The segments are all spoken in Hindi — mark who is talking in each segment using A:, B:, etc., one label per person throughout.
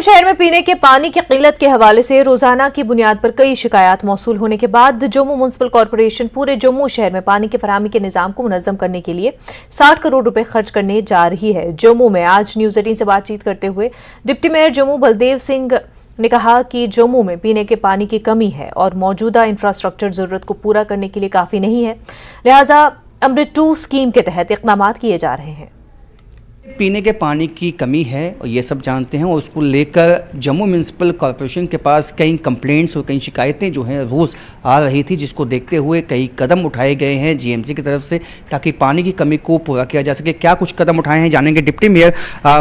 A: शहर में पीने के पानी की किल्लत के हवाले से रोजाना की बुनियाद पर कई शिकायत मौसूल होने के बाद जम्मू म्युनिसिपल कॉरपोरेशन पूरे जम्मू शहर में पानी की फराहमी के निजाम को मुनज़्ज़म करने के लिए 60 करोड़ रुपए खर्च करने जा रही है। जम्मू में आज न्यूज़ 18 से बातचीत करते हुए डिप्टी मेयर जम्मू बलदेव सिंह ने कहा कि जम्मू में पीने के पानी की कमी है और मौजूदा इंफ्रास्ट्रक्चर जरूरत को पूरा करने के लिए काफी नहीं है, लिहाजा अमृत 2 स्कीम के तहत इक़दाम किए जा रहे हैं।
B: पीने के पानी की कमी है और ये सब जानते हैं और उसको लेकर जम्मू म्युनिसिपल कॉरपोरेशन के पास कई कंप्लेंट्स और कई शिकायतें जो हैं रोज़ आ रही थी, जिसको देखते हुए कई कदम उठाए गए हैं जीएमसी की तरफ से ताकि पानी की कमी को पूरा किया जा सके। क्या कुछ कदम उठाए हैं जानेंगे। डिप्टी मेयर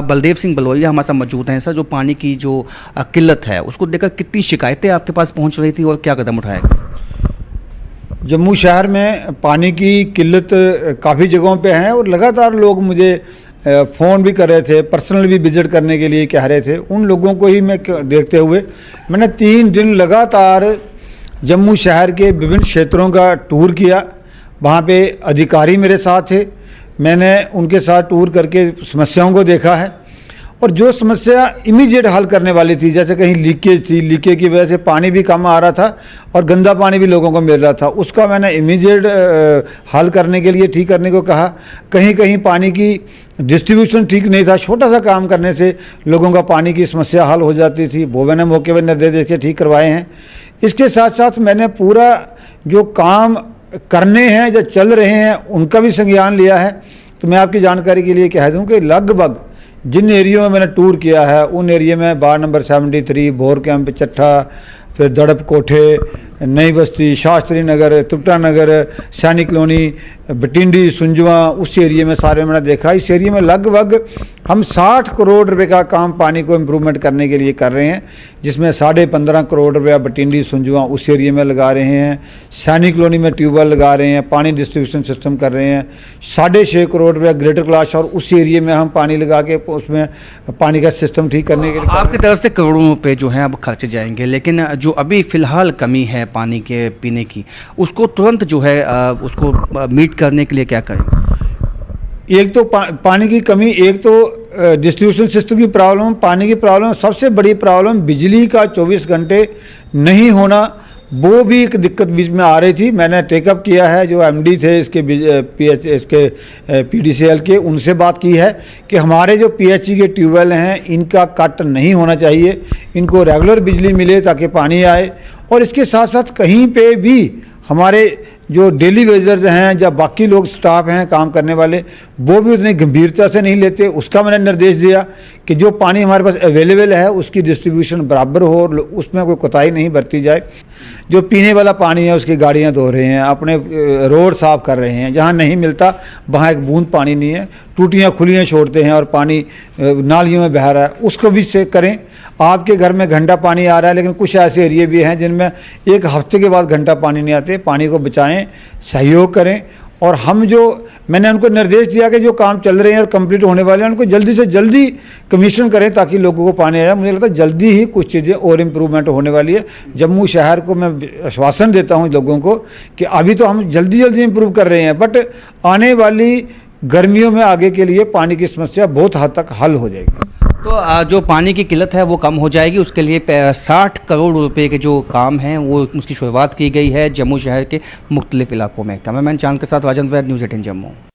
B: बलदेव सिंह बलोरिया हमारे साथ मौजूद हैं। सर, जो पानी की जो किल्लत है उसको लेकर कितनी शिकायतें आपके पास पहुँच रही थी और क्या कदम उठाए गए?
C: जम्मू शहर में पानी की किल्लत काफ़ी जगहों पे है और लगातार लोग मुझे फ़ोन भी कर रहे थे, पर्सनल भी विज़िट करने के लिए कह रहे थे। उन लोगों को ही मैं देखते हुए मैंने 3 दिन लगातार जम्मू शहर के विभिन्न क्षेत्रों का टूर किया। वहाँ पे अधिकारी मेरे साथ थे, मैंने उनके साथ टूर करके समस्याओं को देखा है और जो समस्या इमीडिएट हल करने वाली थी, जैसे कहीं लीकेज थी, लीकेज की वजह से पानी भी कम आ रहा था और गंदा पानी भी लोगों को मिल रहा था, उसका मैंने इमीडिएट हल करने के लिए ठीक करने को कहा। कहीं कहीं पानी की डिस्ट्रीब्यूशन ठीक नहीं था, छोटा सा काम करने से लोगों का पानी की समस्या हल हो जाती थी, वो मैंने मौके पर निर्देश देके ठीक करवाए हैं। इसके साथ साथ मैंने पूरा जो काम करने हैं जो चल रहे हैं उनका भी संज्ञान लिया है। तो मैं आपकी जानकारी के लिए कह दूँ कि लगभग जिन एरियो में मैंने टूर किया है उन एरिया में वार्ड नंबर 73, बोर कैंप, चट्ठा, फिर दड़प कोठे, नई बस्ती, शास्त्री नगर, त्रिपुटा नगर, सैनिक कॉलोनी, बटिंडी, सुंजवा, उस एरिया में सारे मैंने देखा। इस एरिया में लगभग हम 60 करोड़ रुपए का काम पानी को इम्प्रूवमेंट करने के लिए कर रहे हैं, जिसमें 15.5 करोड़ रुपया बटिंडी, सुंजवा उस एरिया में लगा रहे हैं। सैनिक कॉलोनी में ट्यूबवेल लगा रहे हैं, पानी डिस्ट्रीब्यूशन सिस्टम कर रहे हैं। 6.5 करोड़ रुपया ग्रेटर कैलाश और उस एरिया में हम पानी लगा के उसमें पानी का सिस्टम ठीक करने के लिए
B: आपकी तरफ से करोड़ों रुपये जो हैं अब खर्चे जाएंगे, लेकिन जो अभी फ़िलहाल कमी है पानी के पीने की, उसको तुरंत जो है उसको मीट करने के लिए क्या करें?
C: एक तो पानी की कमी, एक तो डिस्ट्रीब्यूशन सिस्टम की प्रॉब्लम, पानी की प्रॉब्लम, सबसे बड़ी प्रॉब्लम बिजली का 24 घंटे नहीं होना, वो भी एक दिक्कत बीच में आ रही थी। मैंने टेकअप किया है, जो एमडी थे इसके पीडीसीएल के, उनसे बात की है कि हमारे जो पीएचई के ट्यूबवेल हैं इनका कट नहीं होना चाहिए, इनको रेगुलर बिजली मिले ताकि पानी आए। और इसके साथ साथ कहीं पे भी हमारे जो डेली वेजर्स हैं या बाकी लोग स्टाफ हैं काम करने वाले, वो भी उतनी गंभीरता से नहीं लेते। उसका मैंने निर्देश दिया कि जो पानी हमारे पास अवेलेबल है उसकी डिस्ट्रीब्यूशन बराबर हो और उसमें कोई कोताही नहीं बरती जाए। जो पीने वाला पानी है उसकी गाड़ियां धो रहे हैं, अपने रोड साफ़ कर रहे हैं, जहाँ नहीं मिलता वहाँ एक बूंद पानी नहीं है, टूटियाँ खुलियाँ छोड़ते हैं और पानी नालियों में बह रहा है, उसको भी से करें। आपके घर में घंटा पानी आ रहा है, लेकिन कुछ ऐसे एरिए भी हैं जिनमें 1 हफ्ते के बाद घंटा पानी नहीं आते। पानी को बचाएं, सहयोग करें। और हम जो मैंने उनको निर्देश दिया कि जो काम चल रहे हैं और कंप्लीट होने वाले हैं उनको जल्दी से जल्दी कमीशन करें ताकि लोगों को पानी आए। मुझे लगता है जल्दी ही कुछ चीज़ें और इम्प्रूवमेंट होने वाली है। जम्मू शहर को मैं आश्वासन देता हूं लोगों को कि अभी तो हम जल्दी इम्प्रूव कर रहे हैं, बट आने वाली गर्मियों में आगे के लिए पानी की समस्या बहुत हद तक हल हो जाएगी।
B: तो जो पानी की किल्लत है वो कम हो जाएगी, उसके लिए 60 करोड़ रुपए के जो काम हैं वो उसकी शुरुआत की गई है जम्मू शहर के मुख्तलिफ इलाकों में। कैमरामैन चांद के साथ राजन वैद, न्यूज़ 18 जम्मू।